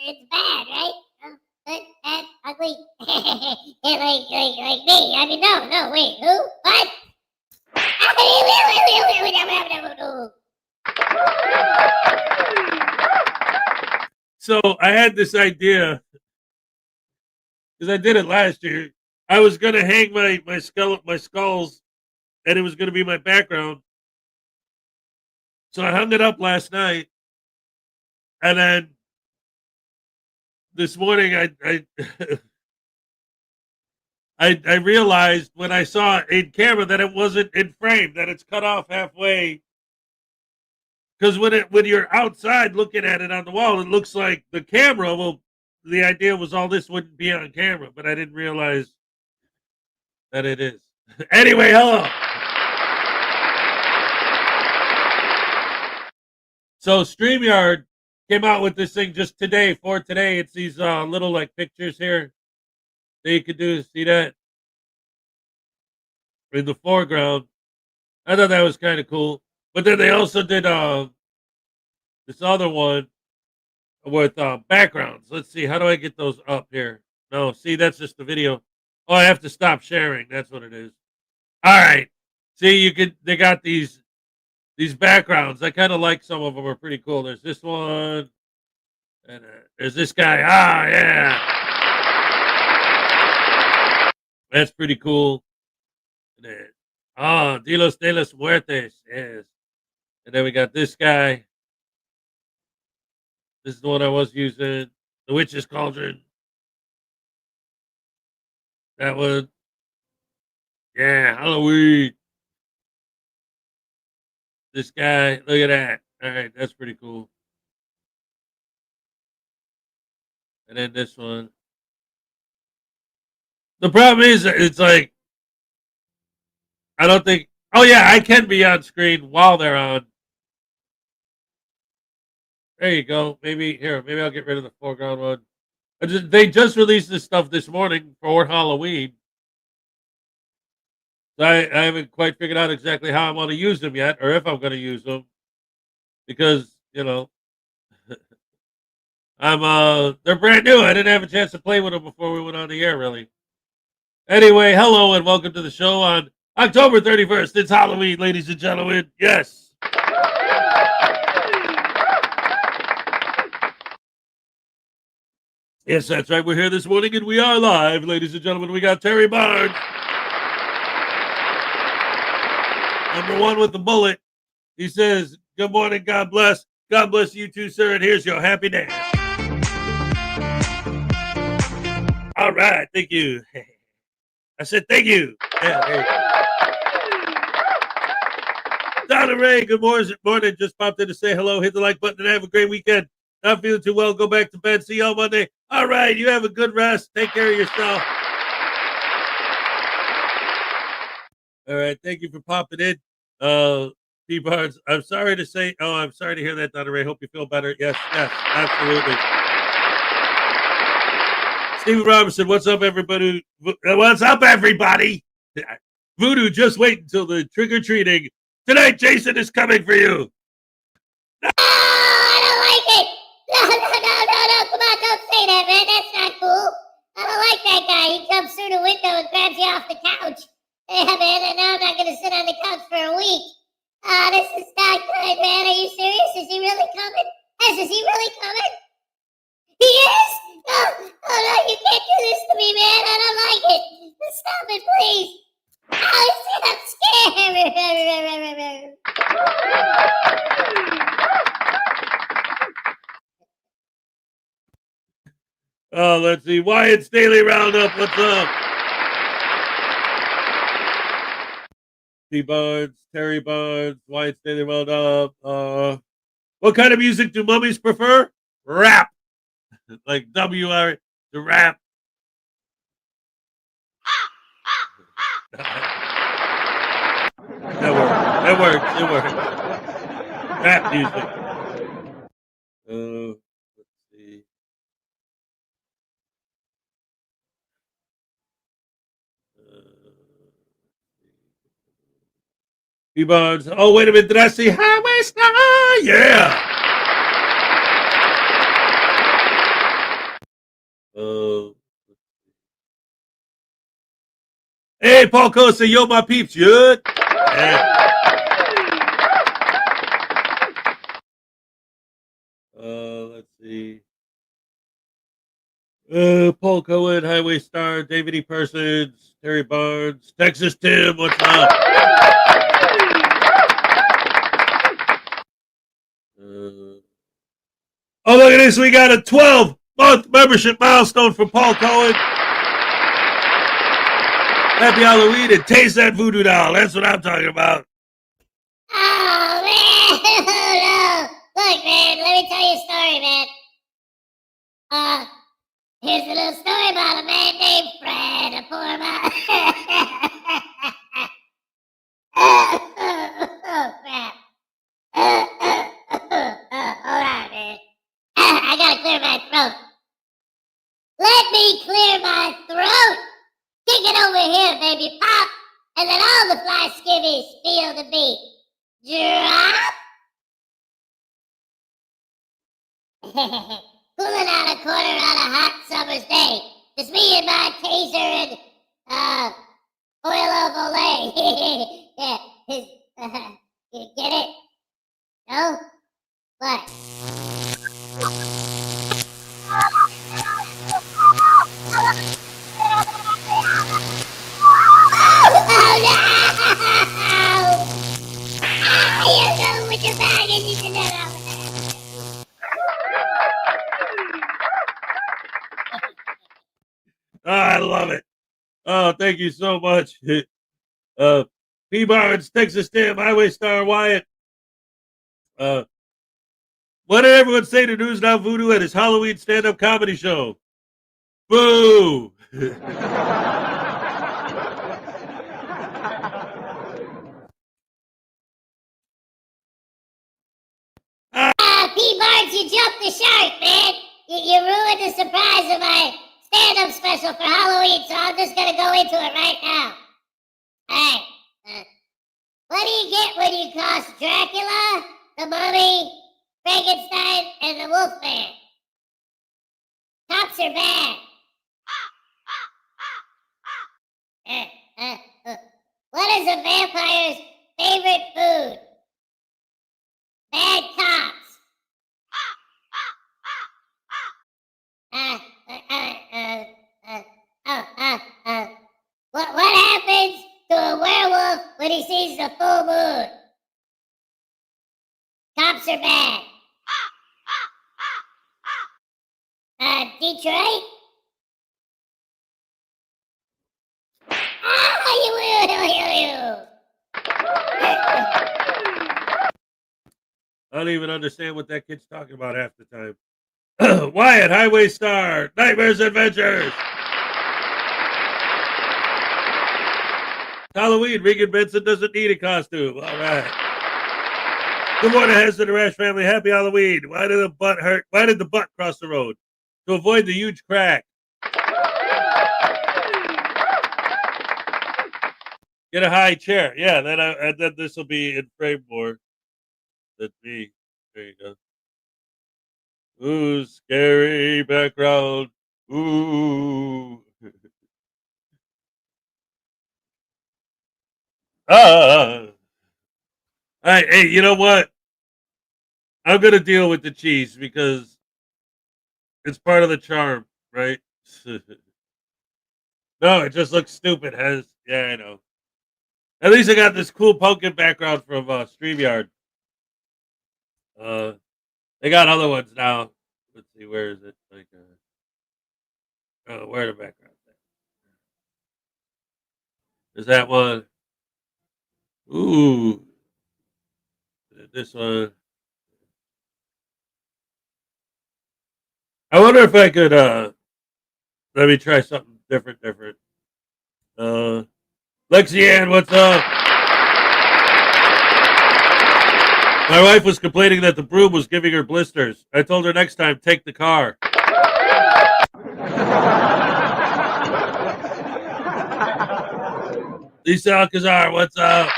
it's bad, right? Good, bad, ugly. Yeah, like me. I mean, no, wait, who? What? So I had this idea because I did it last year. I was gonna hang my skulls, and it was gonna be my background. So I hung it up last night, and then this morning I I realized when I saw it in camera that it wasn't in frame, that it's cut off halfway. Because when you're outside looking at it on the wall, it looks like the camera. Well, the idea was all this wouldn't be on camera, but I didn't realize that it is. Anyway, hello. So StreamYard came out with this thing just today, for today. It's these little like pictures here that you could do. See that? In the foreground. I thought that was kind of cool. But then they also did this other one with backgrounds. Let's see. How do I get those up here? No, see, that's just the video. Oh, I have to stop sharing. That's what it is. All right. See, they got these backgrounds. I kind of like some of them are pretty cool. There's this one. And there's this guy. Ah, yeah. That's pretty cool. And then, Dilos de los Muertes. Yes. And then we got this guy. This is the one I was using. The Witch's Cauldron. That one. Yeah, Halloween. This guy. Look at that. All right, that's pretty cool. And then this one. The problem is, it's like, I don't think. Oh, yeah, I can be on screen while they're on. There you go. Maybe I'll get rid of the foreground one. They just released this stuff this morning for Halloween. So I haven't quite figured out exactly how I want to use them yet, or if I'm going to use them, because they're brand new. I didn't have a chance to play with them before we went on the air, really. Anyway, hello and welcome to the show on October 31st. It's Halloween, ladies and gentlemen. Yes. Yes, that's right. We're here this morning and we are live, ladies and gentlemen. We got Terry Barnes. Number one with the bullet. He says, good morning, God bless. God bless you too, sir, and here's your happy dance. All right, thank you. I said thank you. Yeah, there you go. Donna Ray, good morning. Just popped in to say hello. Hit the like button and have a great weekend. Not feeling too well, go back to bed. See you on Monday. All right, you have a good rest. Take care of yourself. All right, thank you for popping in. P. Barnes, I'm sorry to hear that, Donna Ray. Hope you feel better. Yes, absolutely. Stephen Robinson, what's up, everybody? What's up, everybody? Voodoo, just wait until the trick-or-treating. Tonight, Jason is coming for you. No, I don't like it. No. Come on, don't say that, man. That's not cool. I don't like that guy. He comes through the window and grabs you off the couch. Yeah, man, and now I'm not going to sit on the couch for a week. This is not good, man. Are you serious? Is he really coming? Is he really coming? He is? Oh, no, you can't do this to me, man. I don't like it. Stop it, please. Oh, I'm scared. Oh, let's see. Wyatt's Daily Roundup. What's up? T. Barnes, Terry Barnes, Wyatt's Daily Roundup. What kind of music do mummies prefer? Rap. Like WR, the rap. That works. Rap music. Let's see. P-Barnes. Oh, wait a minute. Did I see Highway Star? Yeah. Uh, hey, Paul Costa, yo, my peeps, good? Yeah. Let's see. Paul Cohen, Highway Star, David E. Persons, Terry Barnes, Texas Tim, what's up? Oh, look at this. We got a 12-month membership milestone from Paul Cohen. Happy Halloween and taste that voodoo doll. That's what I'm talking about. Oh, man. Oh, no. Look, man, let me tell you a story, man. Here's a little story about a man named Fred, a poor man. Oh, crap. Hold on, man. I gotta clear my throat. Let me clear my throat. Kick it over here, baby. Pop. And then all the fly skivvies feel the beat. Drop. Pulling out a corner on a hot summer's day. Just me and my taser and, oil of Olay. Yeah, you get it? No? What? Oh, no! You go with your bag and you can do that. Oh, I love it. Oh, thank you so much. P. Barnes, Texas Tim, Highway Star, Wyatt. What did everyone say to News Now Voodoo at his Halloween stand-up comedy show? Boo! P. Barnes, you jumped the shark, man. You ruined the surprise of my stand-up special for Halloween, so I'm just gonna go into it right now. Alright. What do you get when you cross Dracula, the Mummy, Frankenstein, and the Wolfman? Cops are bad. What is a vampire's favorite food? Bad cops. What happens to a werewolf when he sees the full moon? Cops are bad. Detroit? I don't even understand what that kid's talking about half the time. Wyatt, Highway Star, Nightmares Adventures. Halloween, Regan Benson doesn't need a costume. All right. Good morning, Hez and the Rash family. Happy Halloween. Why did the butt hurt? Why did the butt cross the road? To avoid the huge crack. Get a high chair. Yeah, then this will be in frame more. That'd be. There you go. Ooh, scary background. Ooh. All right, hey, you know what? I'm gonna deal with the cheese because it's part of the charm, right? No, it just looks stupid. Yeah, I know. At least I got this cool pumpkin background from StreamYard. They got other ones now. Let's see, where is it? Like, where the background? Is that one? Ooh, this one. I wonder if I could. Let me try something different. Lexi Ann, what's up? My wife was complaining that the broom was giving her blisters. I told her next time, take the car. Lisa Alcazar, what's up?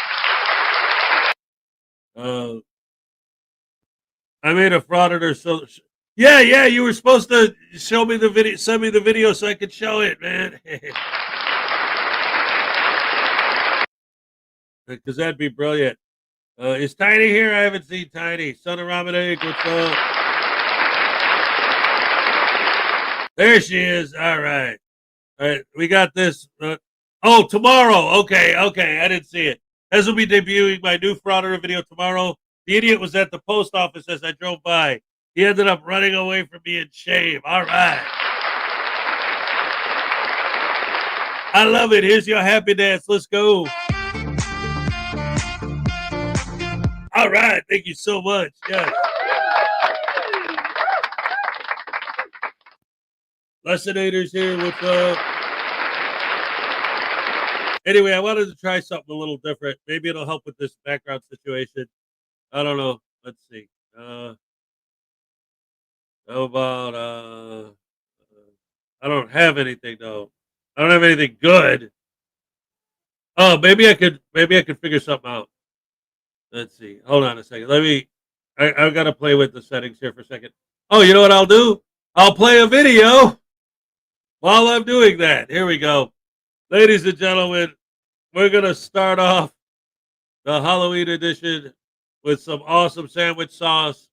I made a Frauditor. So Yeah, you were supposed to show me the video, send me the video so I could show it, man. Because that'd be brilliant. Is Tiny here? I haven't seen Tiny. Son of Ramadeg, what's up? There she is. All right. We got this. Tomorrow. Okay. I didn't see it. Hez will be debuting my new Frauditor video tomorrow. The idiot was at the post office as I drove by. He ended up running away from me in shame. All right. I love it. Here's your happy dance. Let's go. All right. Thank you so much. Yes. Lessonators here. What's up? Anyway, I wanted to try something a little different. Maybe it'll help with this background situation. I don't know. Let's see. How about I don't have anything though. I don't have anything good. Oh, maybe I could figure something out. Let's see. Hold on a second. I've got to play with the settings here for a second. Oh, you know what I'll do? I'll play a video while I'm doing that. Here we go. Ladies and gentlemen, we're going to start off the Halloween edition with some awesome sandwich sauce.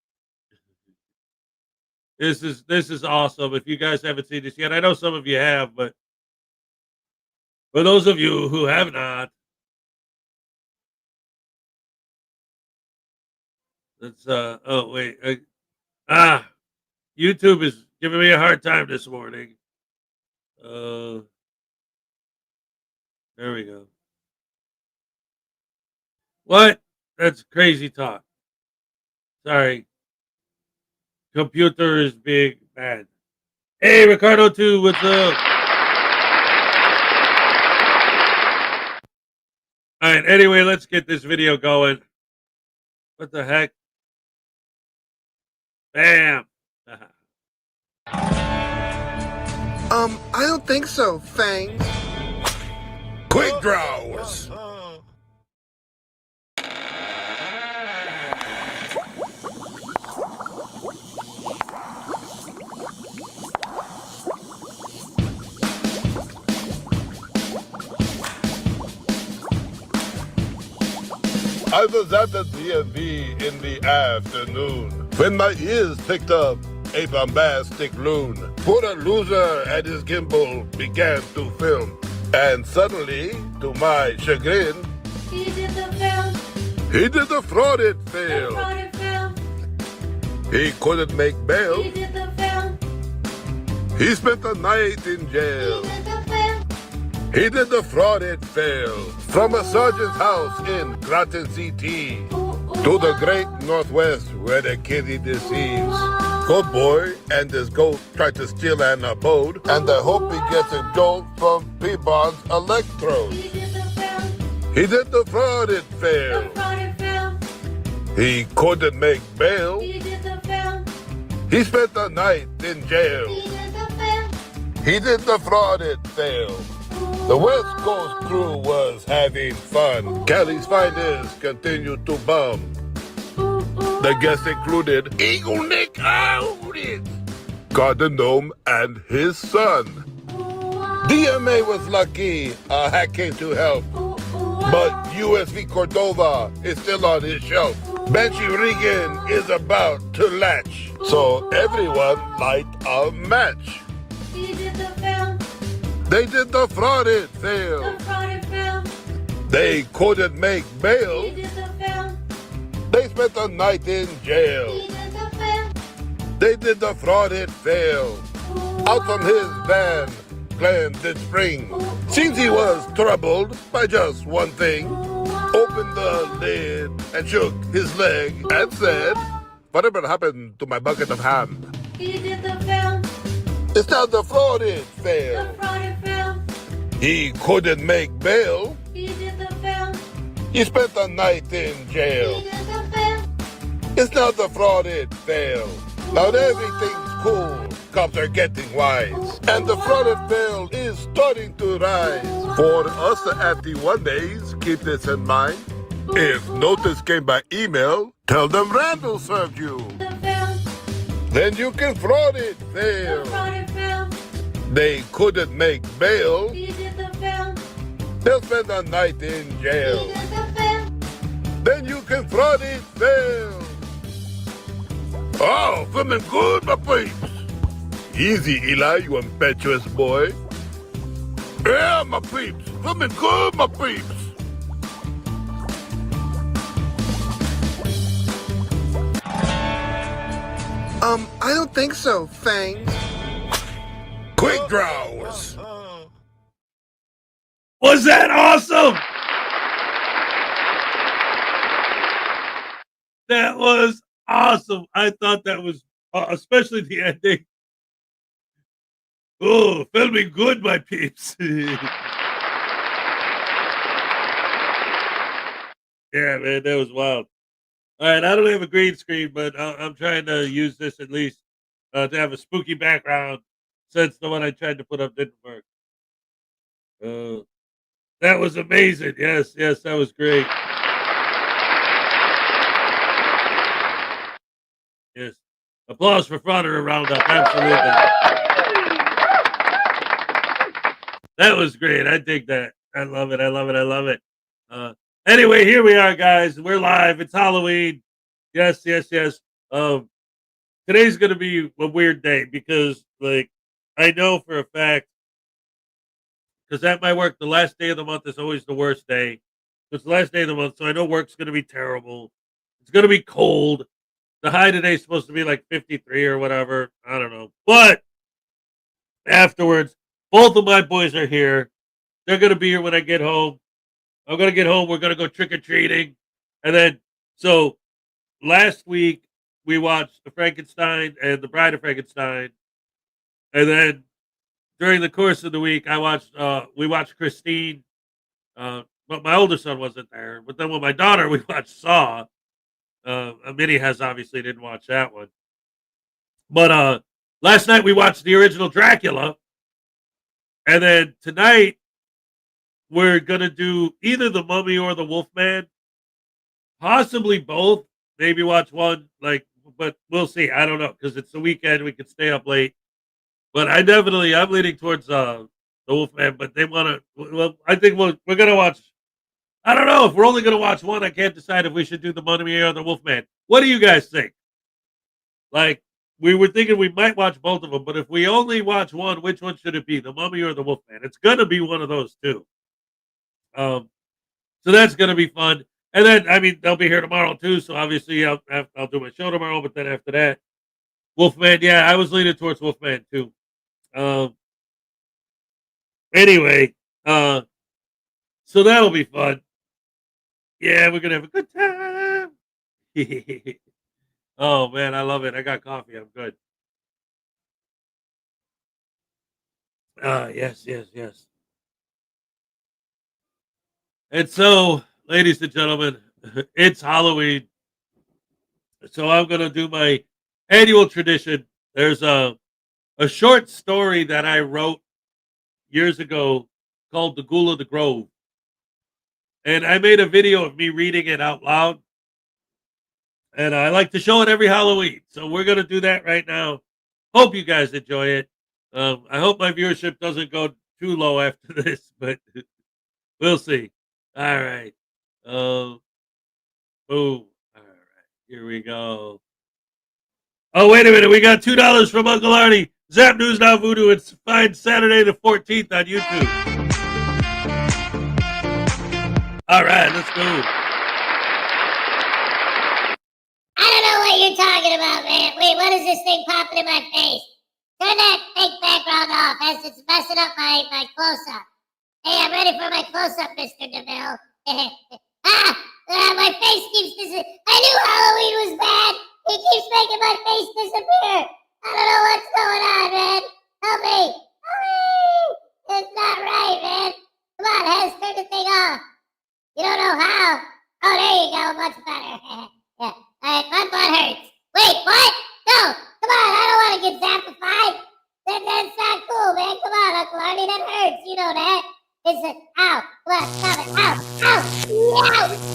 This is awesome. If you guys haven't seen this yet, I know some of you have, but for those of you who have not, let's YouTube is giving me a hard time this morning. There we go. What? That's crazy talk. Sorry. Computer is being bad. Hey, Ricardo too, what's up? All right, anyway, let's get this video going. What the heck? Bam. I don't think so, Fangs. Quick draws. I was at the DMV in the afternoon when my ears picked up a bombastic loon. For a loser and his gimbal began to film. And suddenly, to my chagrin, He did the film. he did the frauded The fail. frauded film. He couldn't make bail. He did the film. He spent the night in He jail. did the film. He did the frauded fail. From a sergeant's house in Groton CT to the great Northwest where the kitty deceives. Goat boy and his goat try to steal an abode, and I hope he gets a jolt from P-Bond's electrode. He did the film. He did the frauded The fail. frauded film. He couldn't make bail. He did the film. He spent the night in jail. He did the film. He did the frauded fail. The West Coast crew was having fun. Cali's finest continued to bum. The guests included Eagle Nick Audit, Garden Gnome, and his son. DMA was lucky a hack came to help, but USV Cordova is still on his shelf. Banshee Regan is about to latch, so everyone light a match. He did the film. They did the frauded fail. The frauded film. They couldn't make He bail. did the film. They spent the night in jail. He did the film. They did the frauded fail. Out from his van, Glenn did spring. Seems he was troubled by just one thing. Opened the lid and shook his leg and said, "Whatever happened to my bucket of ham?" He did the film. It's now the frauded The fail. frauded film. He couldn't make bail. He did the film. He spent the night in He jail. did the film. It's now the frauded fail. Now that everything's cool, cops are getting wise. And the frauded fail is starting to rise. For us at the one days, keep this in mind. If notice came by email, tell them Randall served you. The film. Then you can fraud it, The fail. frauded failed. They couldn't make bail. He did the fail. They'll spend the night in He jail. did the fail. Then you can fraud it, fail. Oh, feeling good, my peeps. Easy, Eli, you impetuous boy. Yeah, my peeps. Feeling good, my peeps. I don't think so, Fangs. Quick draws. Was that awesome? That was awesome. I thought that was, especially the ending. Oh, filming good, my peeps. Yeah, man, that was wild. All right, I don't have a green screen, but I'm trying to use this at least to have a spooky background since the one I tried to put up didn't work. That was amazing. Yes, that was great. Yes. Applause for Frauditor Roundup. Absolutely. That was great. I dig that. I love it. I love it. I love it. Anyway, here we are, guys. We're live. It's Halloween. Yes. Today's going to be a weird day because, like, I know for a fact, because at my work, the last day of the month is always the worst day. It's the last day of the month, so I know work's going to be terrible. It's going to be cold. The high today is supposed to be like 53 or whatever. I don't know. But afterwards, both of my boys are here. They're going to be here when I get home. I'm going to get home. We're going to go trick-or-treating. And then, so last week, we watched The Frankenstein and The Bride of Frankenstein. And then during the course of the week, we watched Christine. But my older son wasn't there. But then with my daughter, we watched Saw. Minnie has obviously didn't watch that one. But last night we watched the original Dracula. And then tonight we're gonna do either the Mummy or the Wolfman. Possibly both. Maybe watch one, but we'll see. I don't know, because it's the weekend, we could stay up late. But I'm leaning towards the Wolfman, but they wanna I think we're gonna watch. I don't know. If we're only going to watch one, I can't decide if we should do the Mummy or the Wolfman. What do you guys think? Like, we were thinking we might watch both of them, but if we only watch one, which one should it be, the Mummy or the Wolfman? It's going to be one of those two. So that's going to be fun. And then, I mean, they'll be here tomorrow too, so obviously I'll do my show tomorrow, but then after that, Wolfman, yeah, I was leaning towards Wolfman too. Anyway, so that'll be fun. Yeah, we're going to have a good time. Oh, man, I love it. I got coffee. I'm good. Yes. And so, ladies and gentlemen, it's Halloween. So I'm going to do my annual tradition. There's a short story that I wrote years ago called The Ghoul of the Grove. And I made a video of me reading it out loud. And I like to show it every Halloween. So we're going to do that right now. Hope you guys enjoy it. I hope my viewership doesn't go too low after this, but we'll see. All right. Boom. All right. Here we go. Oh, wait a minute. We got $2 from Uncle Arnie. Zap News Now Voodoo. It's fine Saturday the 14th on YouTube. All right, let's go. I don't know what you're talking about, man. Wait, what is this thing popping in my face? Turn that fake background off as it's messing up my close-up. Hey, I'm ready for my close-up, Mr. DeMille. My face keeps disappearing. I knew Halloween was bad. It keeps making my face disappear. I don't know what's going on, man. Help me. It's not right, man. Come on, Hez, turn the thing off. You don't know how? Oh, there you go. Much better. Yeah. All right, my butt hurts. Wait, what? No, come on. I don't want to get zappified. That's not cool, man. Come on, Uncle Arnie. That hurts. You know that. It's a, ow. Come on, stop it. Ow. Ow.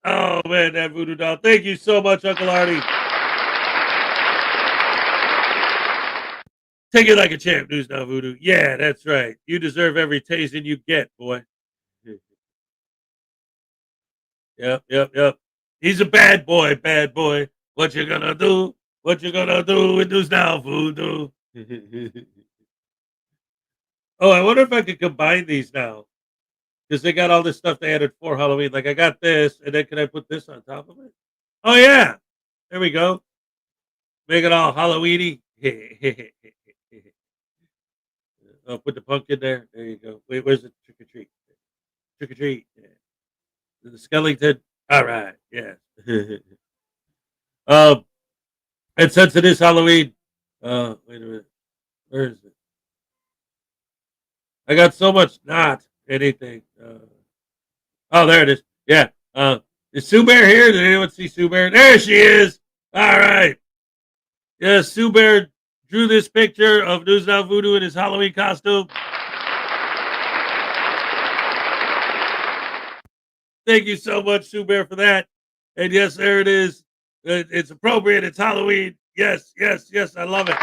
Oh man, that voodoo doll. Thank you so much, Uncle Artie. Take it like a champ, News Now Voodoo. Yeah, that's right. You deserve every tasting you get, boy. Yep. He's a bad boy, bad boy. What you gonna do? What you gonna do with News Now Voodoo? Oh, I wonder if I could combine these now. Because they got all this stuff they added for Halloween. Like I got this, and then can I put this on top of it? Oh yeah. There we go. Make it all Halloweeny. I'll put the pumpkin there. There you go. Wait, where's the trick or treat? Trick or treat. Yeah. The skeleton. All right. Yeah. And since it is Halloween, wait a minute. Where is it? I got so much not anything. Oh, there it is. Yeah. Is Sue Bear here? Did anyone see Sue Bear? There she is. All right. Yeah, Sue Bear drew this picture of News Now Voodoo in his Halloween costume. Thank you so much, Sue Bear, for that. And yes, there it is. It's appropriate. It's Halloween. Yes. I love it.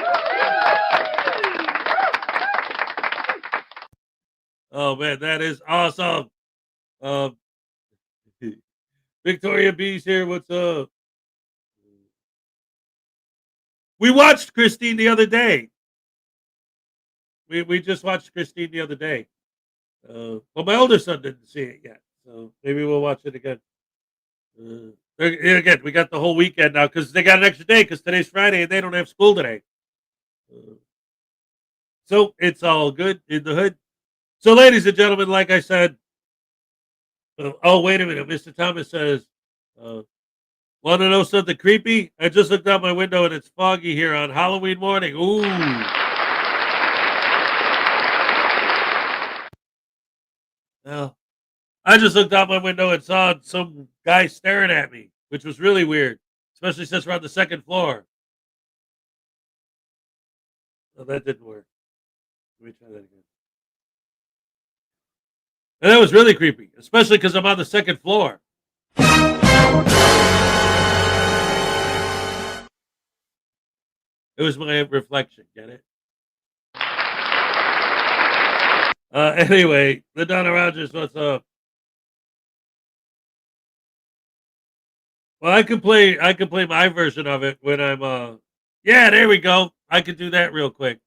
Oh man, that is awesome. Victoria B's here. What's up? We watched Christine the other day. We just watched Christine the other day. Well, my older son didn't see it yet, so maybe we'll watch it again. Again, we got the whole weekend now because they got an extra day because today's Friday and they don't have school today. So it's all good in the hood. So, ladies and gentlemen, like I said, oh, wait a minute. Mr. Thomas says, want to know something creepy? I just looked out my window and it's foggy here on Halloween morning. Ooh. Well, I just looked out my window and saw some guy staring at me, which was really weird, especially since we're on the second floor. Well, that didn't work. Let me try that again. And that was really creepy, especially because I'm on the second floor. It was my reflection, get it? Anyway, LaDonna Rogers, what's up? Well, I can play my version of it when I'm yeah, there we go. I can do that real quick.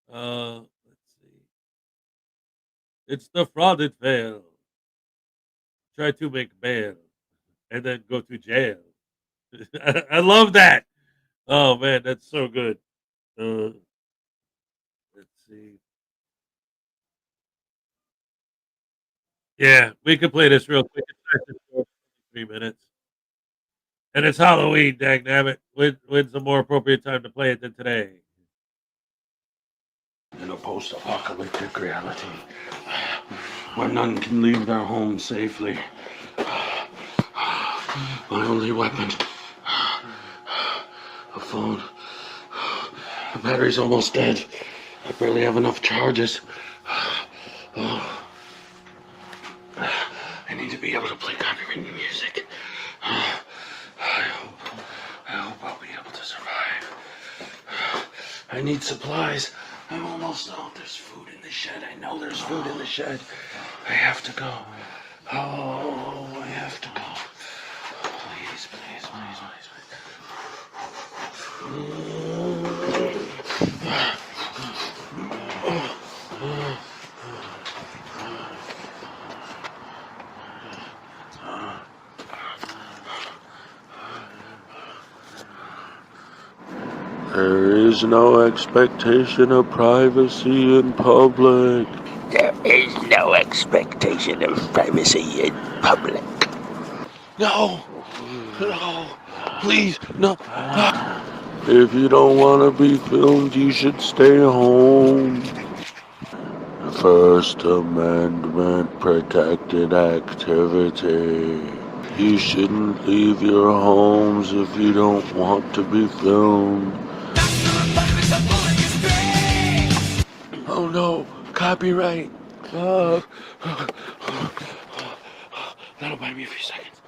Let's see. It's the frauded fail. Try to make bail and then go to jail. I love that. Oh man, that's so good. Let's see. Yeah, we can play this real quick. It's 3 minutes. And it's Halloween, dagnabbit. When's a more appropriate time to play it than today? In a post-apocalyptic reality where none can leave their homes safely. My only weapon, a phone. The battery's almost dead. I barely have enough charges. Oh. I need to be able to play copyrighted music. I hope I'll be able to survive. I need supplies. I'm almost out. There's food in the shed. I know there's food in the shed. I have to go. Oh, I have to go. Please. There is no expectation of privacy in public. There is no expectation of privacy in public. No, please, no. If you don't want to be filmed, you should stay home. First Amendment protected activity. You shouldn't leave your homes if you don't want to be filmed. Oh no, copyright. That'll buy me a few seconds.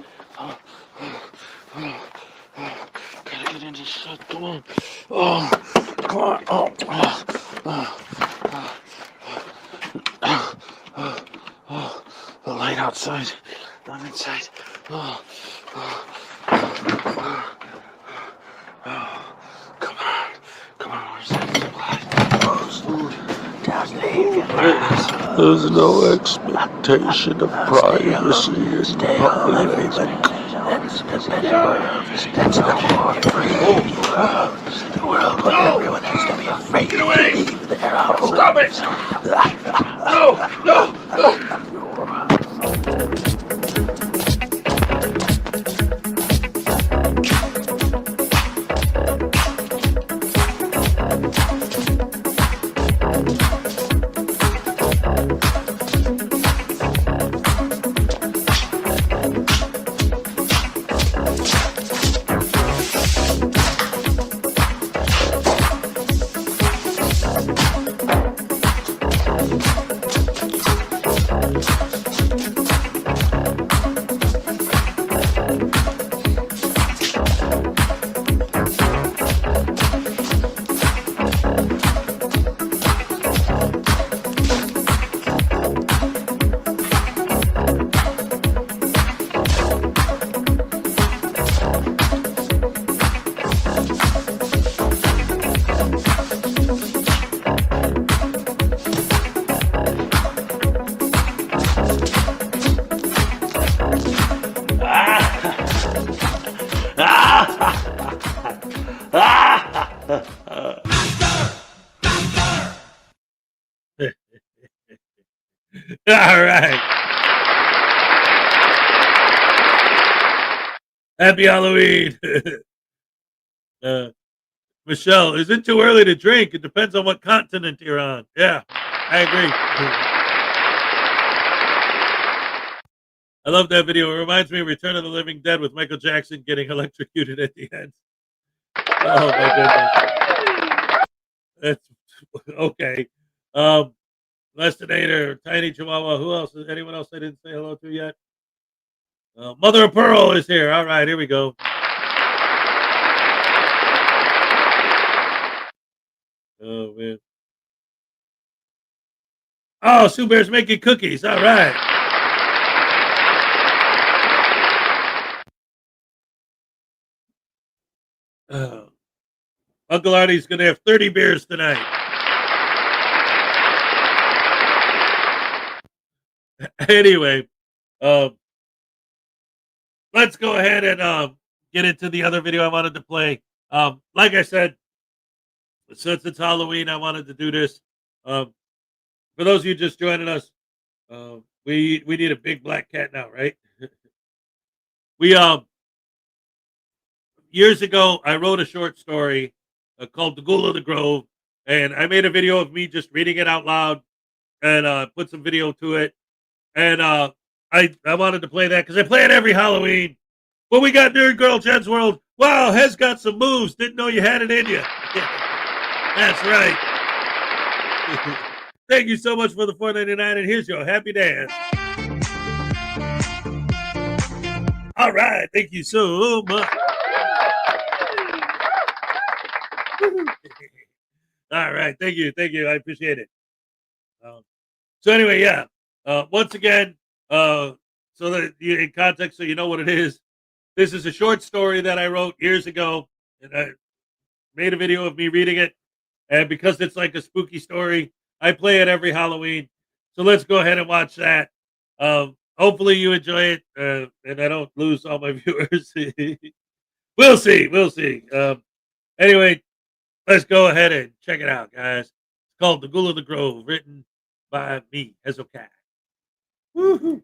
Gotta get in this shit. Come on. Oh, come on. The light outside. I'm inside. Come on. Where's that supply? Food. There's no expectation of privacy in public. That's the war the world where everyone has to be afraid to leave their house. Stop it! No! All right. Happy Halloween. Michelle, is it too early to drink? It depends on what continent you're on. Yeah, I agree. I love that video. It reminds me of Return of the Living Dead with Michael Jackson getting electrocuted at the end. Oh my goodness. That's okay. Less than 8 or Tiny Chihuahua. Who else? Anyone else I didn't say hello to yet? Mother of Pearl is here. All right, here we go. Oh man. Oh, Sue Bear's making cookies. All right. Uncle Artie's gonna have 30 beers tonight. Anyway, let's go ahead and get into the other video I wanted to play. Like I said, since it's Halloween, I wanted to do this. For those of you just joining us, we need a big black cat now, right? We years ago I wrote a short story called "The Ghoul of the Grove," and I made a video of me just reading it out loud and put some video to it. And I wanted to play that because I play it every Halloween. But we got Nerd Girl Jen's World. Wow, Hez got some moves. Didn't know you had it in you. That's right. Thank you so much for the $4.99, and here's your happy dance. All right, thank you so much. All right, thank you, I appreciate it. So anyway, yeah. Once again, so that you in context, so you know what it is. This is a short story that I wrote years ago, and I made a video of me reading it. And because it's like a spooky story, I play it every Halloween. So let's go ahead and watch that. Hopefully you enjoy it, and I don't lose all my viewers. We'll see. Anyway, let's go ahead and check it out, guys. It's called "The Ghoul of the Grove," written by me, Hezokuai. Woohoo!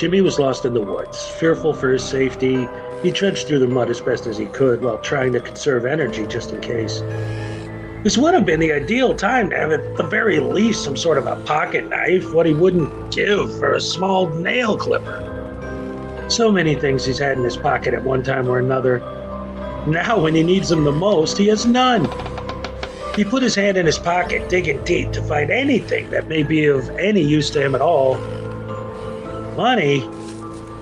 Jimmy was lost in the woods. Fearful for his safety, he trudged through the mud as best as he could while trying to conserve energy just in case. This would have been the ideal time to have at the very least some sort of a pocket knife, what he wouldn't give for a small nail clipper. So many things he's had in his pocket at one time or another. Now when he needs them the most, he has none. He put his hand in his pocket, digging deep to find anything that may be of any use to him at all. Money?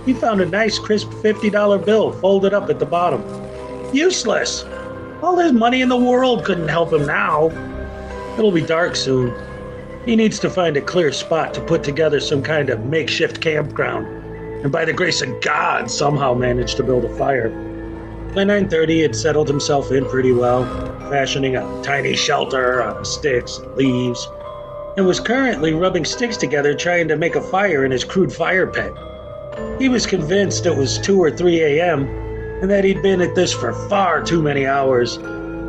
He found a nice crisp $50 bill folded up at the bottom. Useless! All his money in the world couldn't help him now. It'll be dark soon. He needs to find a clear spot to put together some kind of makeshift campground, and by the grace of God, somehow manage to build a fire. By 9:30, he had settled himself in pretty well, fashioning a tiny shelter out of sticks and leaves, and was currently rubbing sticks together trying to make a fire in his crude fire pit. He was convinced it was 2 or 3 a.m., and that he'd been at this for far too many hours,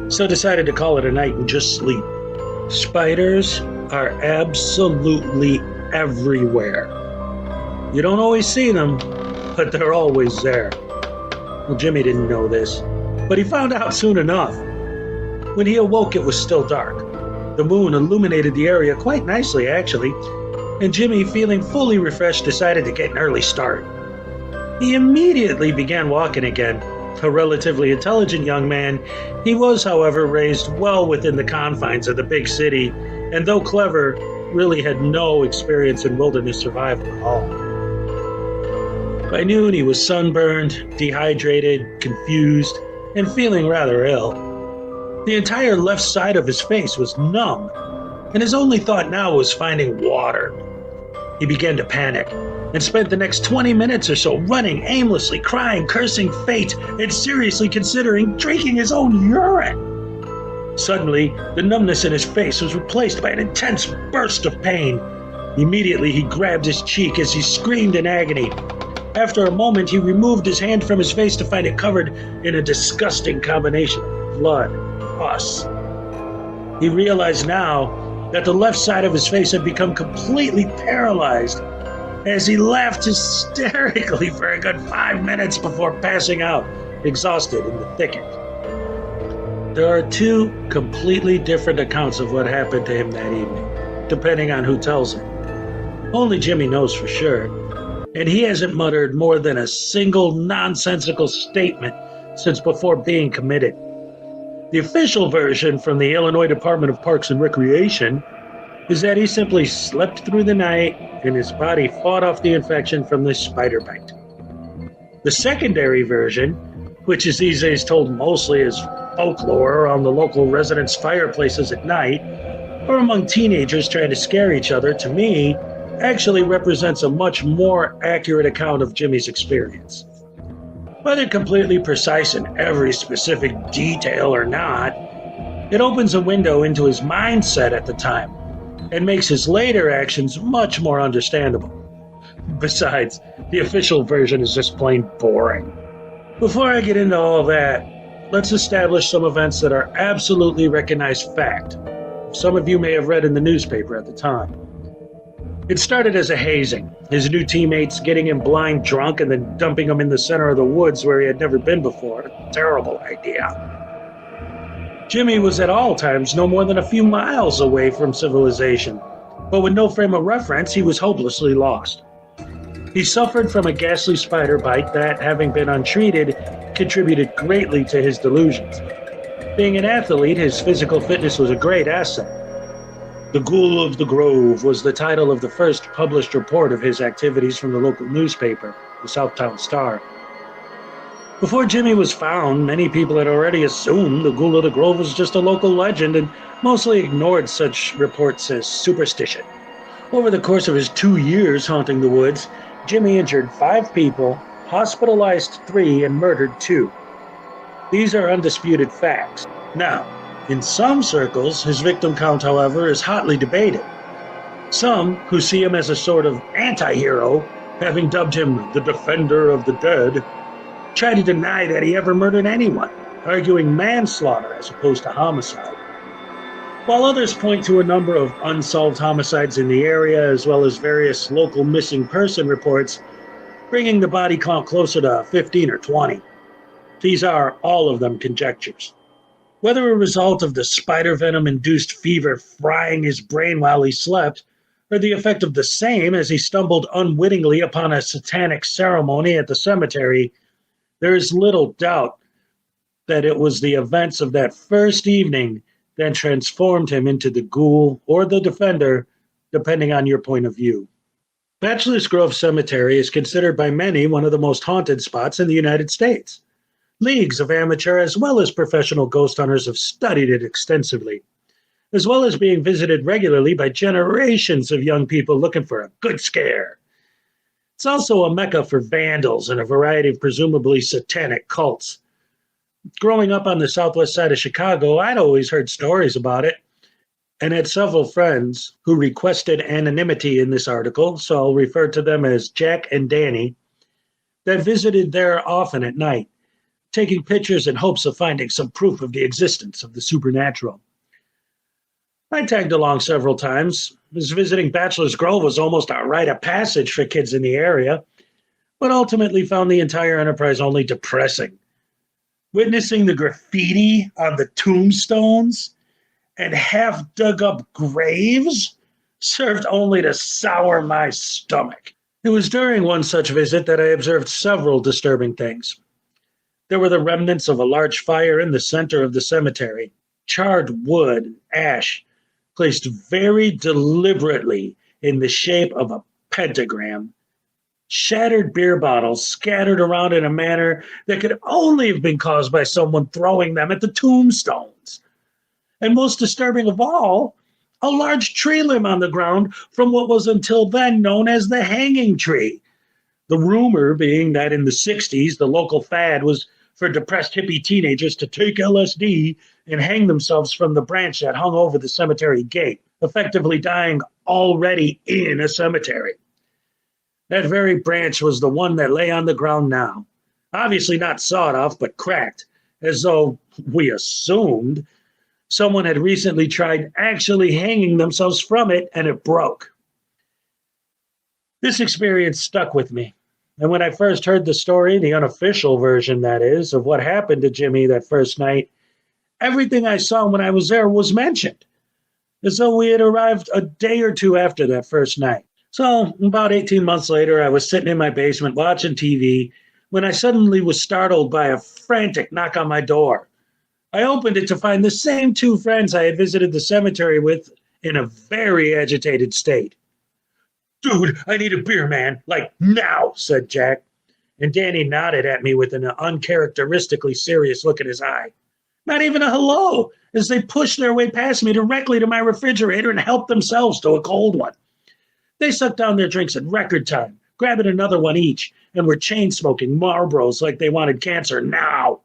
so decided to call it a night and just sleep. Spiders are absolutely everywhere. You don't always see them, but they're always there. Well, Jimmy didn't know this, but he found out soon enough. When he awoke, it was still dark. The moon illuminated the area quite nicely, actually, and Jimmy, feeling fully refreshed, decided to get an early start. He immediately began walking again. A relatively intelligent young man, he was, however, raised well within the confines of the big city, and though clever, really had no experience in wilderness survival at all. By noon, he was sunburned, dehydrated, confused, and feeling rather ill. The entire left side of his face was numb, and his only thought now was finding water. He began to panic, and spent the next 20 minutes or so running aimlessly, crying, cursing fate, and seriously considering drinking his own urine. Suddenly, the numbness in his face was replaced by an intense burst of pain. Immediately, he grabbed his cheek as he screamed in agony. After a moment, he removed his hand from his face to find it covered in a disgusting combination of blood and pus. He realized now that the left side of his face had become completely paralyzed, as he laughed hysterically for a good 5 minutes before passing out, exhausted in the thicket. There are two completely different accounts of what happened to him that evening, depending on who tells it. Only Jimmy knows for sure, and he hasn't muttered more than a single nonsensical statement since before being committed. The official version from the Illinois Department of Parks and Recreation is that he simply slept through the night and his body fought off the infection from this spider bite. The secondary version, which is these days told mostly as folklore around the local residents' fireplaces at night, or among teenagers trying to scare each other, to me, actually represents a much more accurate account of Jimmy's experience. Whether completely precise in every specific detail or not, it opens a window into his mindset at the time, and makes his later actions much more understandable. Besides, the official version is just plain boring. Before I get into all that, let's establish some events that are absolutely recognized fact. Some of you may have read in the newspaper at the time. It started as a hazing, his new teammates getting him blind drunk and then dumping him in the center of the woods where he had never been before. Terrible idea. Jimmy was at all times no more than a few miles away from civilization, but with no frame of reference, he was hopelessly lost. He suffered from a ghastly spider bite that, having been untreated, contributed greatly to his delusions. Being an athlete, his physical fitness was a great asset. The Ghoul of the Grove was the title of the first published report of his activities from the local newspaper, the Southtown Star. Before Jimmy was found, many people had already assumed the Ghoul of the Grove was just a local legend and mostly ignored such reports as superstition. Over the course of his 2 years haunting the woods, Jimmy injured 5 people, hospitalized 3, and murdered 2. These are undisputed facts. Now, in some circles, his victim count, however, is hotly debated. Some, who see him as a sort of anti-hero, having dubbed him the Defender of the Dead, try to deny that he ever murdered anyone, arguing manslaughter as opposed to homicide. While others point to a number of unsolved homicides in the area, as well as various local missing person reports, bringing the body count closer to 15 or 20. These are, all of them, conjectures. Whether a result of the spider venom-induced fever frying his brain while he slept, or the effect of the same as he stumbled unwittingly upon a satanic ceremony at the cemetery, there is little doubt that it was the events of that first evening that transformed him into the ghoul or the defender, depending on your point of view. Bachelor's Grove Cemetery is considered by many one of the most haunted spots in the United States. Leagues of amateur as well as professional ghost hunters have studied it extensively, as well as being visited regularly by generations of young people looking for a good scare. It's also a mecca for vandals and a variety of presumably satanic cults. Growing up on the southwest side of Chicago, I'd always heard stories about it, and had several friends who requested anonymity in this article, so I'll refer to them as Jack and Danny, that visited there often at night, taking pictures in hopes of finding some proof of the existence of the supernatural. I tagged along several times, as visiting Bachelor's Grove was almost a rite of passage for kids in the area, but ultimately found the entire enterprise only depressing. Witnessing the graffiti on the tombstones and half-dug-up graves served only to sour my stomach. It was during one such visit that I observed several disturbing things. There were the remnants of a large fire in the center of the cemetery, charred wood and ash placed very deliberately in the shape of a pentagram, shattered beer bottles scattered around in a manner that could only have been caused by someone throwing them at the tombstones. And most disturbing of all, a large tree limb on the ground from what was until then known as the hanging tree. The rumor being that in the 60s, the local fad was for depressed hippie teenagers to take LSD and hang themselves from the branch that hung over the cemetery gate, effectively dying already in a cemetery. That very branch was the one that lay on the ground now, obviously not sawed off but cracked, as though, we assumed, someone had recently tried actually hanging themselves from it and it broke. This experience stuck with me. And when I first heard the story, the unofficial version, that is, of what happened to Jimmy that first night, everything I saw when I was there was mentioned, as though we had arrived a day or two after that first night. So, about 18 months later, I was sitting in my basement watching TV when I suddenly was startled by a frantic knock on my door. I opened it to find the same two friends I had visited the cemetery with in a very agitated state. "Dude, I need a beer, man. Like, now," said Jack. And Danny nodded at me with an uncharacteristically serious look in his eye. Not even a hello, as they pushed their way past me directly to my refrigerator and helped themselves to a cold one. They sucked down their drinks in record time, grabbing another one each, and were chain-smoking Marlboros like they wanted cancer now.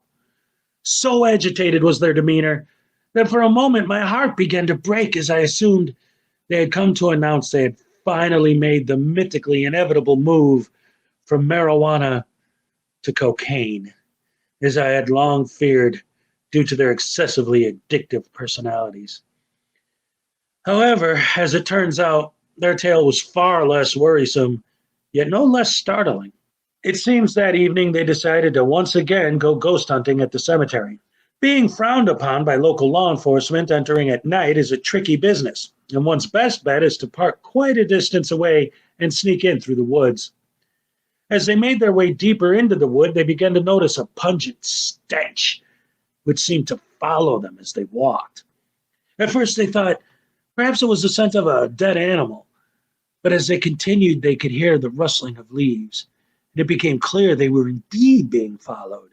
So agitated was their demeanor that for a moment my heart began to break as I assumed they had come to announce they had finally made the mythically inevitable move from marijuana to cocaine, as I had long feared due to their excessively addictive personalities. However, as it turns out, their tale was far less worrisome, yet no less startling. It seems that evening they decided to once again go ghost hunting at the cemetery. Being frowned upon by local law enforcement, entering at night is a tricky business, and one's best bet is to park quite a distance away and sneak in through the woods. As they made their way deeper into the wood, they began to notice a pungent stench, which seemed to follow them as they walked. At first they thought perhaps it was the scent of a dead animal, but as they continued they could hear the rustling of leaves, and it became clear they were indeed being followed.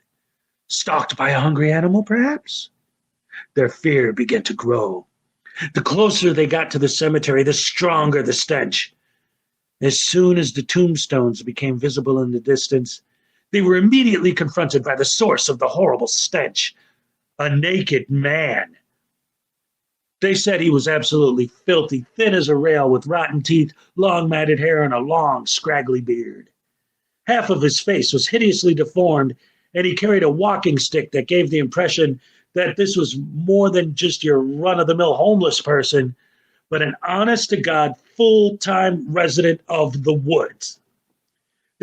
Stalked by a hungry animal, perhaps? Their fear began to grow. The closer they got to the cemetery, the stronger the stench. As soon as the tombstones became visible in the distance, they were immediately confronted by the source of the horrible stench, a naked man. They said he was absolutely filthy, thin as a rail, with rotten teeth, long matted hair, and a long, scraggly beard. Half of his face was hideously deformed, and he carried a walking stick that gave the impression that this was more than just your run-of-the-mill homeless person, but an honest-to-God, full-time resident of the woods.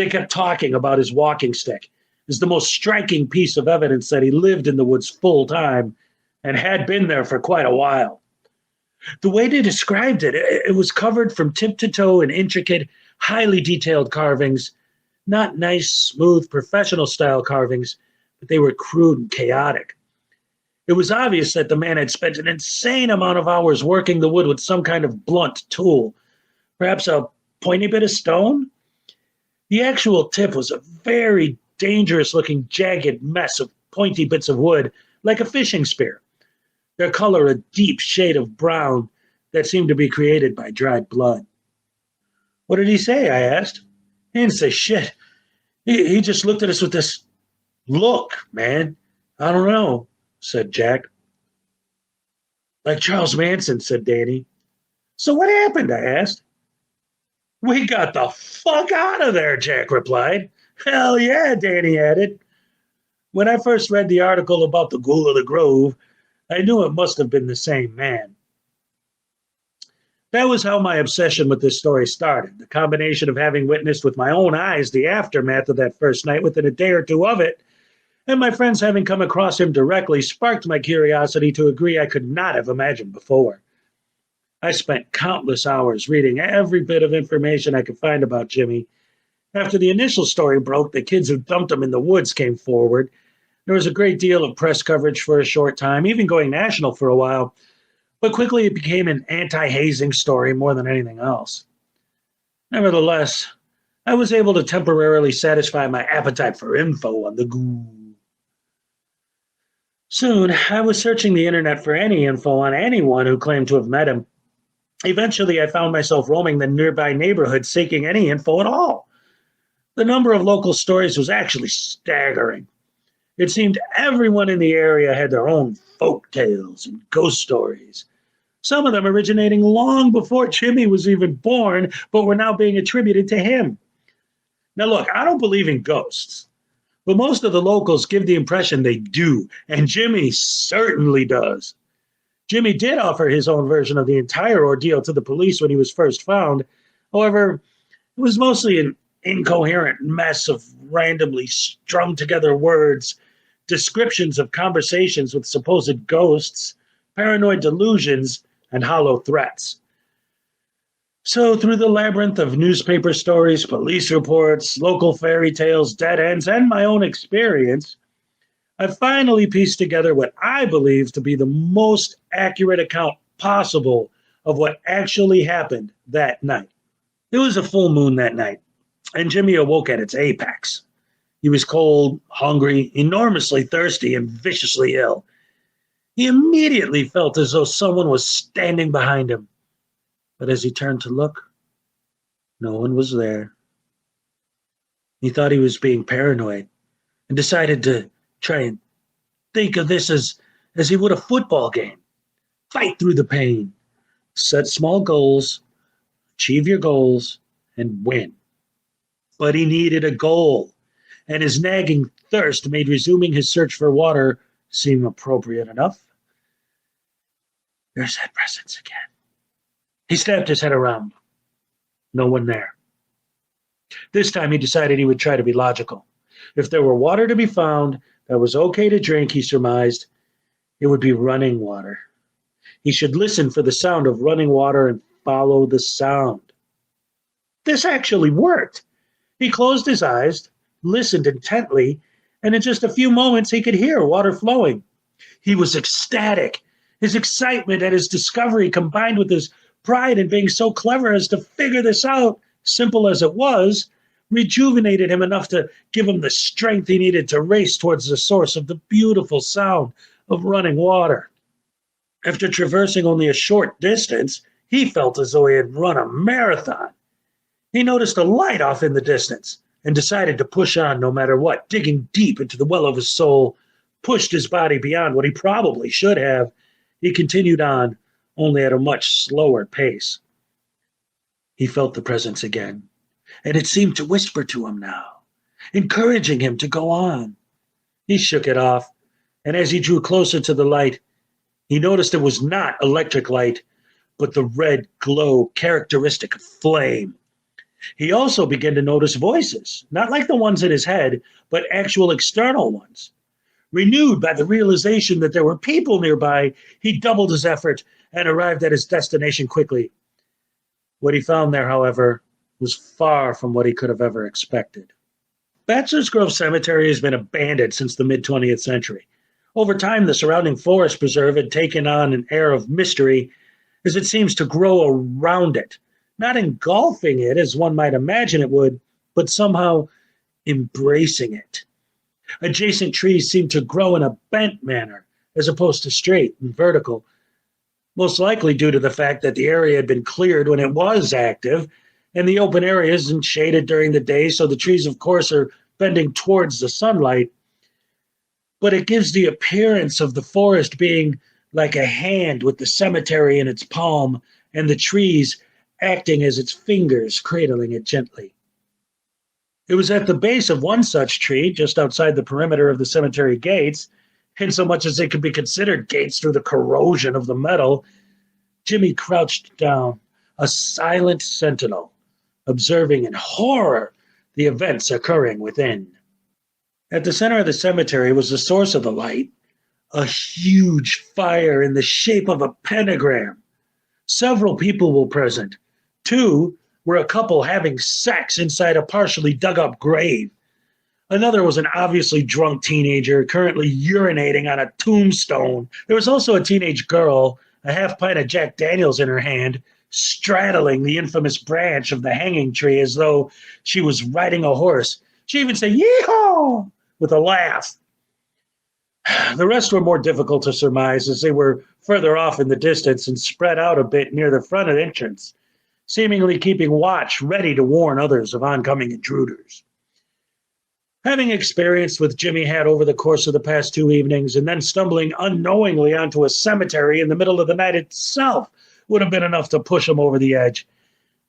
They kept talking about his walking stick as the most striking piece of evidence that he lived in the woods full time and had been there for quite a while. The way they described it, it was covered from tip to toe in intricate, highly detailed carvings, not nice, smooth, professional style carvings, but they were crude and chaotic. It was obvious that the man had spent an insane amount of hours working the wood with some kind of blunt tool, perhaps a pointy bit of stone. The actual tip was a very dangerous-looking, jagged mess of pointy bits of wood, like a fishing spear. Their color a deep shade of brown that seemed to be created by dried blood. What did he say? I asked. He didn't say shit. He just looked at us with this look, man. I don't know, said Jack. Like Charles Manson, said Danny. So what happened? I asked. We got the fuck out of there, Jack replied. Hell yeah, Danny added. When I first read the article about the Ghoul of the Grove, I knew it must have been the same man. That was how my obsession with this story started. The combination of having witnessed with my own eyes the aftermath of that first night within a day or two of it, and my friends having come across him directly, sparked my curiosity to a degree I could not have imagined before. I spent countless hours reading every bit of information I could find about Jimmy. After the initial story broke, the kids who dumped him in the woods came forward. There was a great deal of press coverage for a short time, even going national for a while, but quickly it became an anti-hazing story more than anything else. Nevertheless, I was able to temporarily satisfy my appetite for info on the ghoul. Soon, I was searching the internet for any info on anyone who claimed to have met him. Eventually, I found myself roaming the nearby neighborhood seeking any info at all. The number of local stories was actually staggering. It seemed everyone in the area had their own folk tales and ghost stories, some of them originating long before Jimmy was even born, but were now being attributed to him. Now look, I don't believe in ghosts, but most of the locals give the impression they do, and Jimmy certainly does. Jimmy did offer his own version of the entire ordeal to the police when he was first found. However, it was mostly an incoherent mess of randomly strung together words, descriptions of conversations with supposed ghosts, paranoid delusions, and hollow threats. So through the labyrinth of newspaper stories, police reports, local fairy tales, dead ends, and my own experience, I finally pieced together what I believe to be the most accurate account possible of what actually happened that night. It was a full moon that night, and Jimmy awoke at its apex. He was cold, hungry, enormously thirsty, and viciously ill. He immediately felt as though someone was standing behind him. But as he turned to look, no one was there. He thought he was being paranoid and decided to try and think of this as he would a football game. Fight through the pain. Set small goals, achieve your goals, and win. But he needed a goal, and his nagging thirst made resuming his search for water seem appropriate enough. There's that presence again. He snapped his head around. No one there. This time he decided he would try to be logical. If there were water to be found that was okay to drink, he surmised, it would be running water. He should listen for the sound of running water and follow the sound. This actually worked. He closed his eyes, listened intently, and in just a few moments he could hear water flowing. He was ecstatic. His excitement at his discovery combined with his pride in being so clever as to figure this out, simple as it was, rejuvenated him enough to give him the strength he needed to race towards the source of the beautiful sound of running water. After traversing only a short distance, he felt as though he had run a marathon. He noticed a light off in the distance and decided to push on no matter what, digging deep into the well of his soul, pushed his body beyond what he probably should have. He continued on, only at a much slower pace. He felt the presence again, and it seemed to whisper to him now, encouraging him to go on. He shook it off, and as he drew closer to the light, he noticed it was not electric light, but the red glow characteristic of flame. He also began to notice voices, not like the ones in his head, but actual external ones. Renewed by the realization that there were people nearby, he doubled his effort and arrived at his destination quickly. What he found there, however, was far from what he could have ever expected. Bachelor's Grove Cemetery has been abandoned since the mid-20th century. Over time, the surrounding forest preserve had taken on an air of mystery as it seems to grow around it, not engulfing it as one might imagine it would, but somehow embracing it. Adjacent trees seem to grow in a bent manner as opposed to straight and vertical, most likely due to the fact that the area had been cleared when it was active, and the open area isn't shaded during the day, so the trees, of course, are bending towards the sunlight. But it gives the appearance of the forest being like a hand with the cemetery in its palm and the trees acting as its fingers, cradling it gently. It was at the base of one such tree, just outside the perimeter of the cemetery gates, insomuch as they could be considered gates through the corrosion of the metal, Jimmy crouched down, a silent sentinel, observing in horror the events occurring within. At the center of the cemetery was the source of the light, a huge fire in the shape of a pentagram. Several people were present. Two were a couple having sex inside a partially dug-up grave. Another was an obviously drunk teenager currently urinating on a tombstone. There was also a teenage girl, a half pint of Jack Daniels in her hand, straddling the infamous branch of the hanging tree as though she was riding a horse. She even said, "Yee-haw!" with a laugh. The rest were more difficult to surmise as they were further off in the distance and spread out a bit near the front of the entrance, seemingly keeping watch, ready to warn others of oncoming intruders. Having experienced what Jimmy had over the course of the past 2 evenings and then stumbling unknowingly onto a cemetery in the middle of the night itself would have been enough to push him over the edge.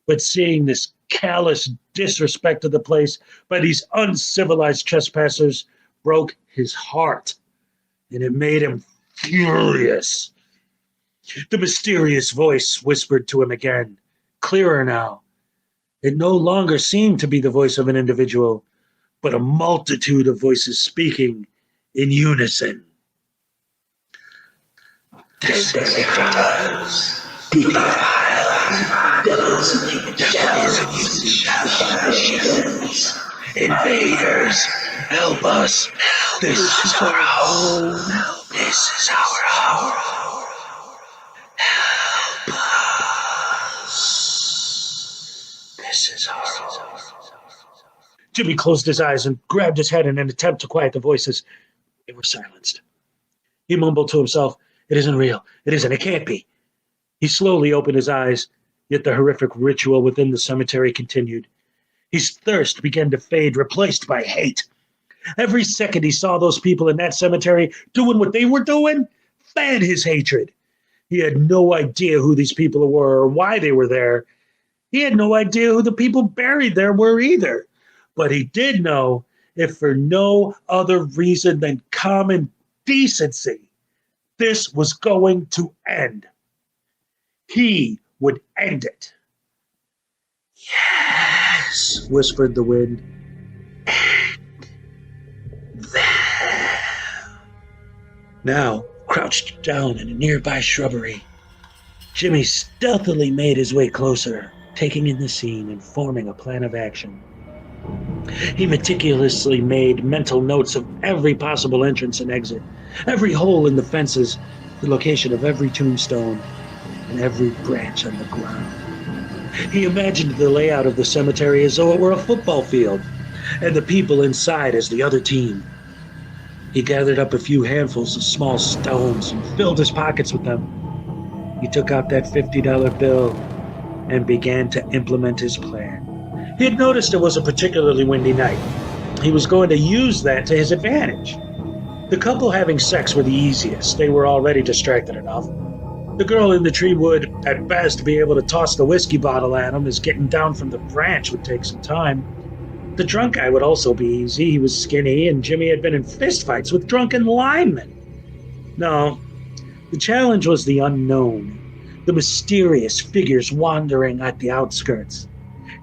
But seeing this callous disrespect of the place by these uncivilized trespassers broke his heart, and it made him furious. The mysterious voice whispered to him again, clearer now. It no longer seemed to be the voice of an individual, but a multitude of voices speaking in unison. Destructors, devils and human shells, invaders, help us. This is our home. This is our home. Help us. This is our home. Jimmy closed his eyes and grabbed his head in an attempt to quiet the voices. They were silenced. He mumbled to himself, "It isn't real. It isn't. It can't be." He slowly opened his eyes, yet the horrific ritual within the cemetery continued. His thirst began to fade, replaced by hate. Every second he saw those people in that cemetery doing what they were doing fed his hatred. He had no idea who these people were or why they were there. He had no idea who the people buried there were either. But he did know, if for no other reason than common decency, this was going to end. He would end it. "Yes," whispered the wind. Now, crouched down in a nearby shrubbery, Jimmy stealthily made his way closer, taking in the scene and forming a plan of action. He meticulously made mental notes of every possible entrance and exit, every hole in the fences, the location of every tombstone, and every branch on the ground. He imagined the layout of the cemetery as though it were a football field, and the people inside as the other team. He gathered up a few handfuls of small stones and filled his pockets with them. He took out that $50 bill and began to implement his plan. He had noticed it was a particularly windy night. He was going to use that to his advantage. The couple having sex were the easiest. They were already distracted enough. The girl in the tree would, at best, be able to toss the whiskey bottle at him, as getting down from the branch would take some time. The drunk guy would also be easy. He was skinny, and Jimmy had been in fistfights with drunken linemen. No, the challenge was the unknown, the mysterious figures wandering at the outskirts.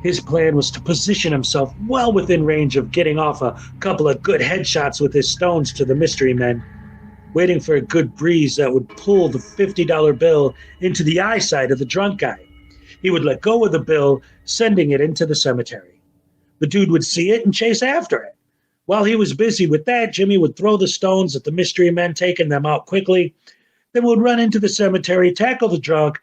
His plan was to position himself well within range of getting off a couple of good headshots with his stones to the mystery men, waiting for a good breeze that would pull the $50 bill into the eyesight of the drunk guy. He would let go of the bill, sending it into the cemetery. The dude would see it and chase after it. While he was busy with that, Jimmy would throw the stones at the mystery men, taking them out quickly, then would run into the cemetery, tackle the drunk,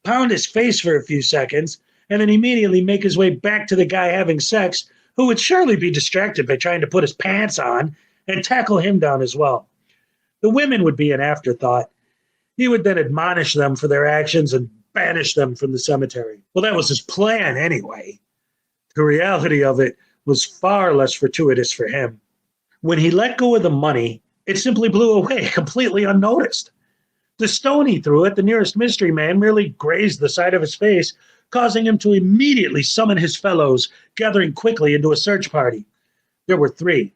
pound his face for a few seconds, and then immediately make his way back to the guy having sex, who would surely be distracted by trying to put his pants on, and tackle him down as well. The women would be an afterthought. He would then admonish them for their actions and banish them from the cemetery. Well, that was his plan anyway. The reality of it was far less fortuitous for him. When he let go of the money, it simply blew away, completely unnoticed. The stone he threw at the nearest mystery man merely grazed the side of his face, causing him to immediately summon his fellows, gathering quickly into a search party. There were 3.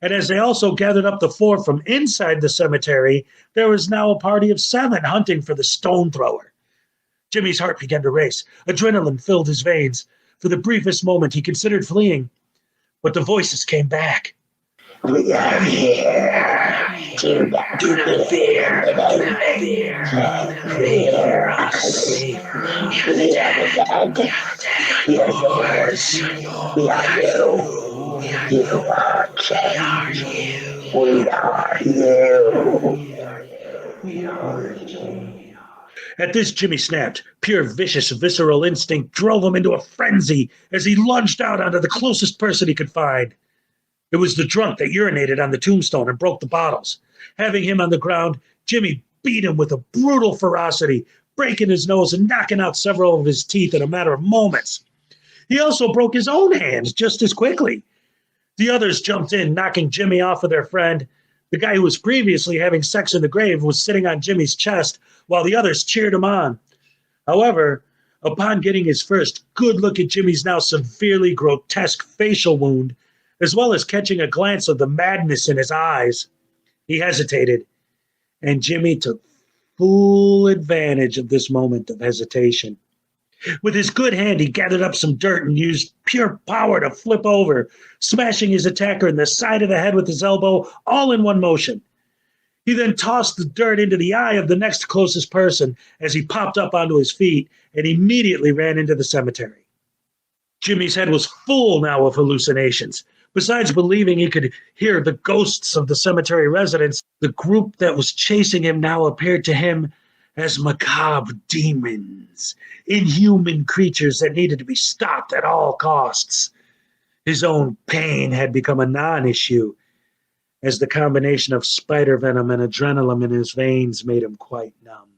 And as they also gathered up the 4 from inside the cemetery, there was now a party of 7 hunting for the stone thrower. Jimmy's heart began to race. Adrenaline filled his veins. For the briefest moment, he considered fleeing, but the voices came back. We are here. Do not fear. Do not fear. Fear us. You're the dead. You're yours. We are you. You are change. We are you. We are you. At this, Jimmy snapped. Pure vicious, visceral instinct drove him into a frenzy as he lunged out onto the closest person he could find. It was the drunk that urinated on the tombstone and broke the bottles. Having him on the ground, Jimmy beat him with a brutal ferocity, breaking his nose and knocking out several of his teeth in a matter of moments. He also broke his own hands just as quickly. The others jumped in, knocking Jimmy off of their friend. The guy who was previously having sex in the grave was sitting on Jimmy's chest, while the others cheered him on. However, upon getting his first good look at Jimmy's now severely grotesque facial wound, as well as catching a glance of the madness in his eyes, he hesitated, and Jimmy took full advantage of this moment of hesitation. With his good hand, he gathered up some dirt and used pure power to flip over, smashing his attacker in the side of the head with his elbow, all in one motion. He then tossed the dirt into the eye of the next closest person as he popped up onto his feet and immediately ran into the cemetery. Jimmy's head was full now of hallucinations. Besides believing he could hear the ghosts of the cemetery residents, the group that was chasing him now appeared to him as macabre demons, inhuman creatures that needed to be stopped at all costs. His own pain had become a non-issue, as the combination of spider venom and adrenaline in his veins made him quite numb.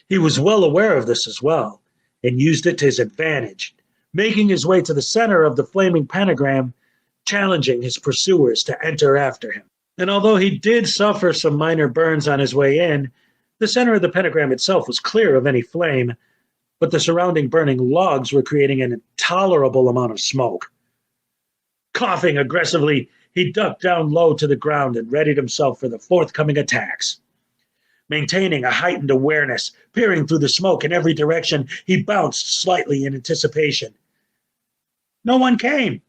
He was well aware of this as well, and used it to his advantage, making his way to the center of the flaming pentagram, challenging his pursuers to enter after him. And although he did suffer some minor burns on his way in, the center of the pentagram itself was clear of any flame, but the surrounding burning logs were creating an intolerable amount of smoke. Coughing aggressively, he ducked down low to the ground and readied himself for the forthcoming attacks. Maintaining a heightened awareness, peering through the smoke in every direction, he bounced slightly in anticipation. No one came.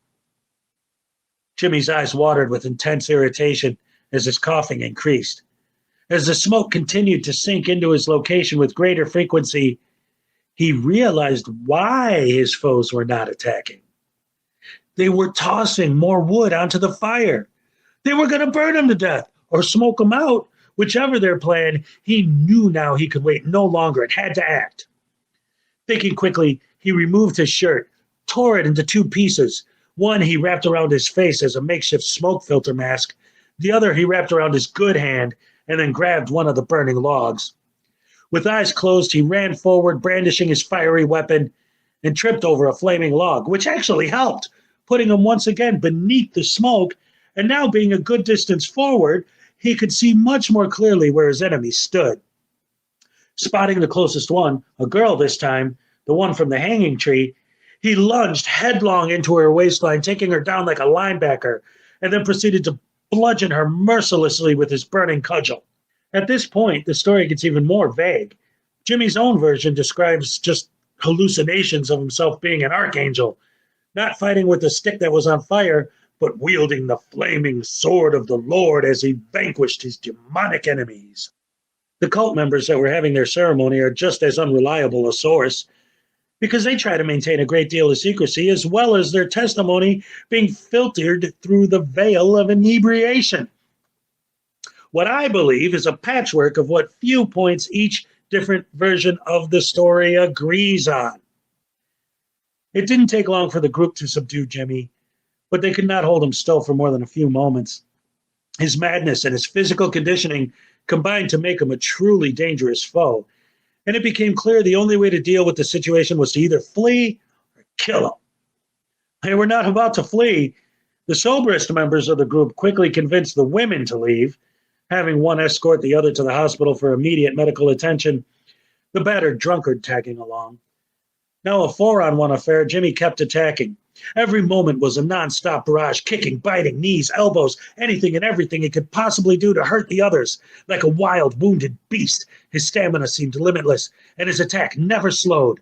Jimmy's eyes watered with intense irritation as his coughing increased. As the smoke continued to sink into his location with greater frequency, he realized why his foes were not attacking. They were tossing more wood onto the fire. They were going to burn him to death or smoke him out. Whichever their plan, he knew now he could wait no longer and had to act. Thinking quickly, he removed his shirt, tore it into 2 pieces. One he wrapped around his face as a makeshift smoke filter mask. The other he wrapped around his good hand and then grabbed one of the burning logs. With eyes closed, he ran forward, brandishing his fiery weapon, and tripped over a flaming log, which actually helped, putting him once again beneath the smoke, and now being a good distance forward, he could see much more clearly where his enemies stood. Spotting the closest one, a girl this time, the one from the hanging tree, he lunged headlong into her waistline, taking her down like a linebacker, and then proceeded to bludgeon her mercilessly with his burning cudgel. At this point, the story gets even more vague. Jimmy's own version describes just hallucinations of himself being an archangel, not fighting with the stick that was on fire, but wielding the flaming sword of the Lord as he vanquished his demonic enemies. The cult members that were having their ceremony are just as unreliable a source, because they try to maintain a great deal of secrecy, as well as their testimony being filtered through the veil of inebriation. What I believe is a patchwork of what few points each different version of the story agrees on. It didn't take long for the group to subdue Jimmy, but they could not hold him still for more than a few moments. His madness and his physical conditioning combined to make him a truly dangerous foe, and it became clear the only way to deal with the situation was to either flee or kill him. They were not about to flee. The soberest members of the group quickly convinced the women to leave, having one escort the other to the hospital for immediate medical attention, the battered drunkard tagging along. Now a 4-on-1 affair, Jimmy kept attacking. Every moment was a non-stop barrage, kicking, biting, knees, elbows, anything and everything he could possibly do to hurt the others. Like a wild, wounded beast, his stamina seemed limitless, and his attack never slowed.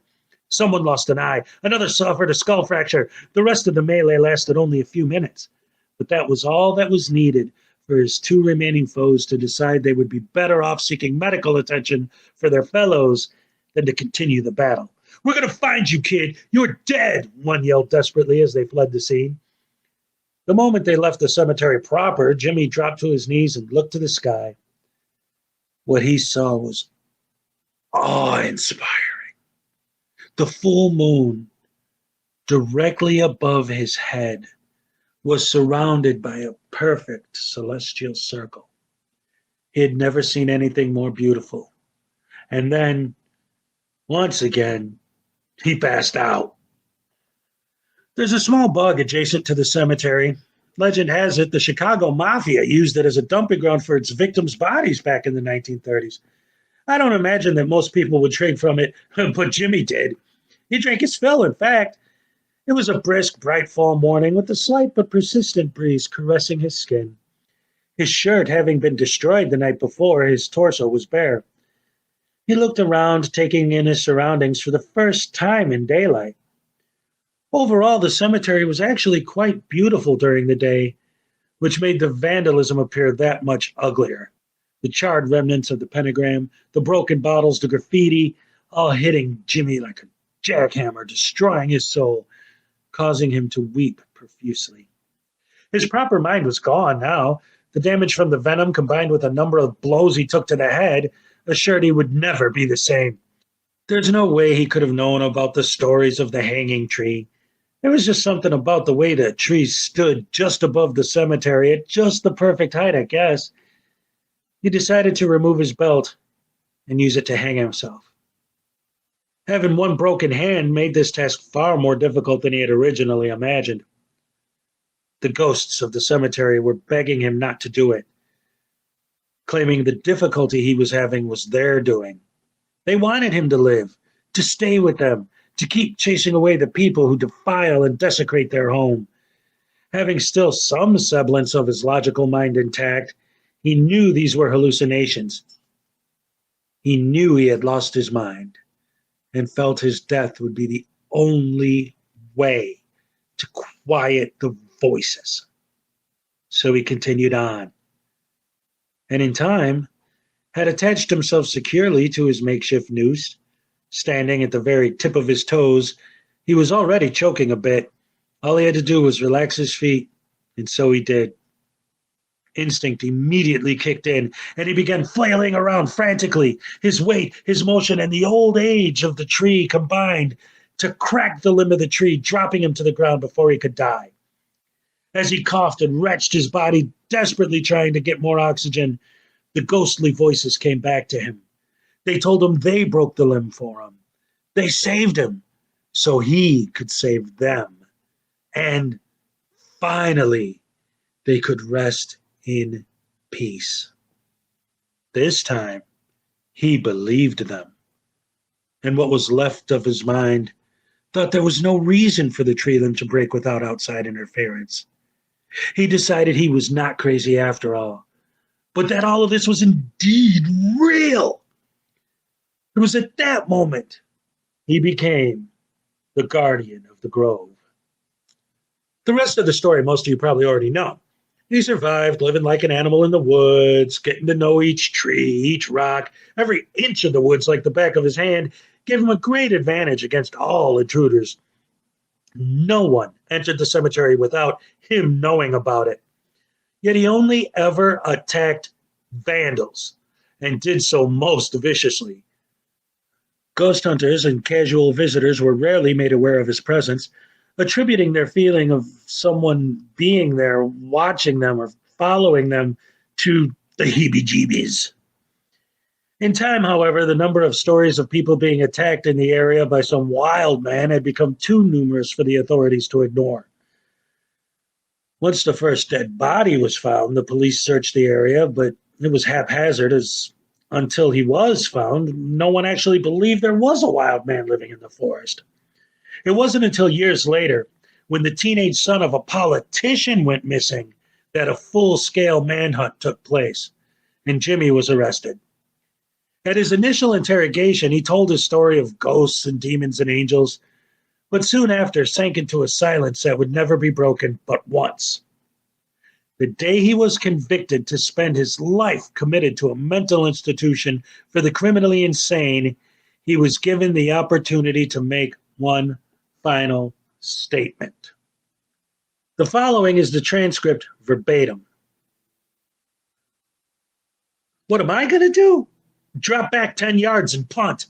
Someone lost an eye, another suffered a skull fracture. The rest of the melee lasted only a few minutes. But that was all that was needed for his 2 remaining foes to decide they would be better off seeking medical attention for their fellows than to continue the battle. "We're going to find you, kid. You're dead," one yelled desperately as they fled the scene. The moment they left the cemetery proper, Jimmy dropped to his knees and looked to the sky. What he saw was awe-inspiring. The full moon, directly above his head, was surrounded by a perfect celestial circle. He had never seen anything more beautiful. And then, once again, he passed out. There's a small bog adjacent to the cemetery. Legend has it the Chicago Mafia used it as a dumping ground for its victims' bodies back in the 1930s. I don't imagine that most people would drink from it, but Jimmy did. He drank his fill, in fact. It was a brisk, bright fall morning with a slight but persistent breeze caressing his skin. His shirt having been destroyed the night before, his torso was bare. He looked around, taking in his surroundings for the first time in daylight. Overall, the cemetery was actually quite beautiful during the day, which made the vandalism appear that much uglier. The charred remnants of the pentagram, the broken bottles, the graffiti, all hitting Jimmy like a jackhammer, destroying his soul, causing him to weep profusely. His proper mind was gone now. The damage from the venom, combined with a number of blows he took to the head, assured he would never be the same. There's no way he could have known about the stories of the hanging tree. There was just something about the way the tree stood just above the cemetery at just the perfect height, I guess. He decided to remove his belt and use it to hang himself. Having one broken hand made this task far more difficult than he had originally imagined. The ghosts of the cemetery were begging him not to do it, claiming the difficulty he was having was their doing. They wanted him to live, to stay with them, to keep chasing away the people who defile and desecrate their home. Having still some semblance of his logical mind intact, he knew these were hallucinations. He knew he had lost his mind and felt his death would be the only way to quiet the voices. So he continued on, and in time had attached himself securely to his makeshift noose. Standing at the very tip of his toes, he was already choking a bit. All he had to do was relax his feet, and so he did. Instinct immediately kicked in, and he began flailing around frantically. His weight, his motion, and the old age of the tree combined to crack the limb of the tree, dropping him to the ground before he could die. As he coughed and wrenched his body, desperately trying to get more oxygen, the ghostly voices came back to him. They told him they broke the limb for him. They saved him so he could save them. And finally, they could rest in peace. This time, he believed them. And what was left of his mind thought there was no reason for the tree limb to break without outside interference. He decided he was not crazy after all, but that all of this was indeed real. It was at that moment he became the guardian of the grove. The rest of the story, most of you probably already know. He survived living like an animal in the woods, getting to know each tree, each rock, every inch of the woods like the back of his hand, gave him a great advantage against all intruders. No one entered the cemetery without him knowing about it. Yet he only ever attacked vandals, and did so most viciously. Ghost hunters and casual visitors were rarely made aware of his presence, attributing their feeling of someone being there, watching them, or following them to the heebie-jeebies. In time, however, the number of stories of people being attacked in the area by some wild man had become too numerous for the authorities to ignore. Once the first dead body was found, the police searched the area, but it was haphazard, as until he was found, no one actually believed there was a wild man living in the forest. It wasn't until years later, when the teenage son of a politician went missing, that a full-scale manhunt took place, and Jimmy was arrested. At his initial interrogation, he told his story of ghosts and demons and angels, but soon after sank into a silence that would never be broken but once. The day he was convicted to spend his life committed to a mental institution for the criminally insane, he was given the opportunity to make one final statement. The following is the transcript verbatim. What am I going to do? Drop back 10 yards and punt.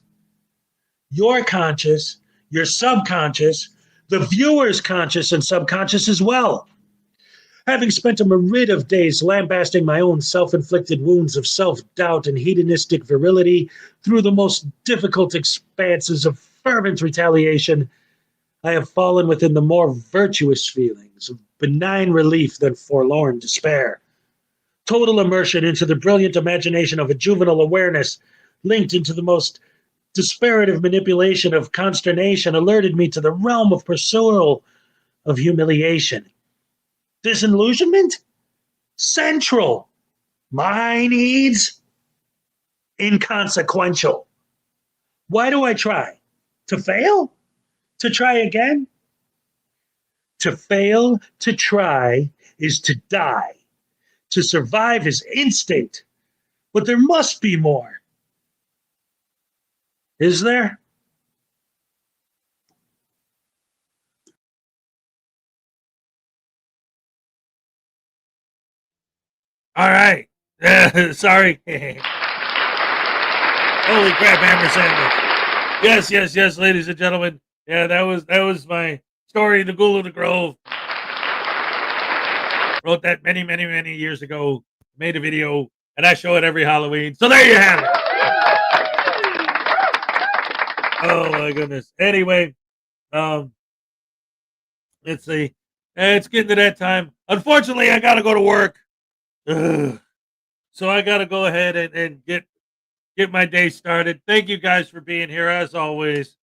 Your conscious, your subconscious, the viewer's conscious and subconscious as well. Having spent a myriad of days lambasting my own self-inflicted wounds of self-doubt and hedonistic virility through the most difficult expanses of fervent retaliation, I have fallen within the more virtuous feelings of benign relief than forlorn despair. Total immersion into the brilliant imagination of a juvenile awareness linked into the most disparative manipulation of consternation alerted me to the realm of pursual of humiliation. Disillusionment? Central. My needs? Inconsequential. Why do I try? To fail? To try again? To fail, to try, is to die. To survive is instinct. But there must be more. Is there? All right. Sorry. Holy crap, hammer sandwich. Yes, ladies and gentlemen. Yeah, that was my story, The Ghoul of the Grove. Wrote that many years ago. Made a video, and I show it every Halloween. So there you have it. Oh my goodness. Anyway, let's see. It's getting to that time. Unfortunately, I gotta go to work. Ugh. So I gotta go ahead and get my day started. Thank you guys for being here as always.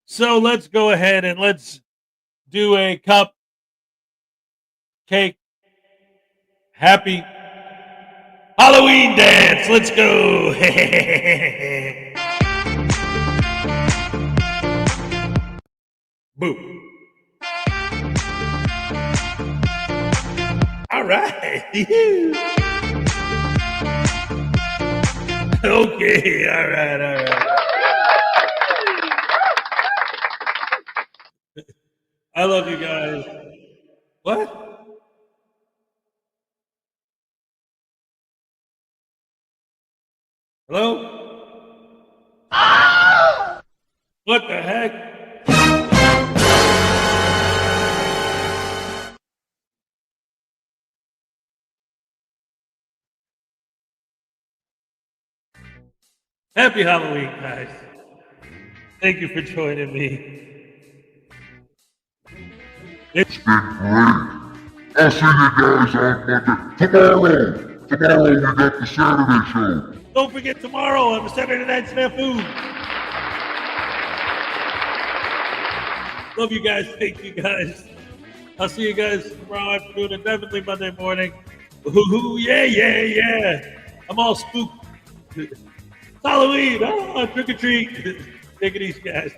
So let's go ahead and let's do a cupcake happy Halloween dance. Let's go. Boo. All right. Okay. All right. I love you guys. What? Hello? What the heck? Happy Halloween, guys. Thank you for joining me. It's been great. I'll see you guys on Monday. Tomorrow we got the Saturday show. Don't forget tomorrow on the Saturday Night Snafu. Love you guys. Thank you guys. I'll see you guys tomorrow afternoon and definitely Monday morning. Ooh, yeah. I'm all spooked. It's Halloween. Oh, trick or treat. Take it easy, guys.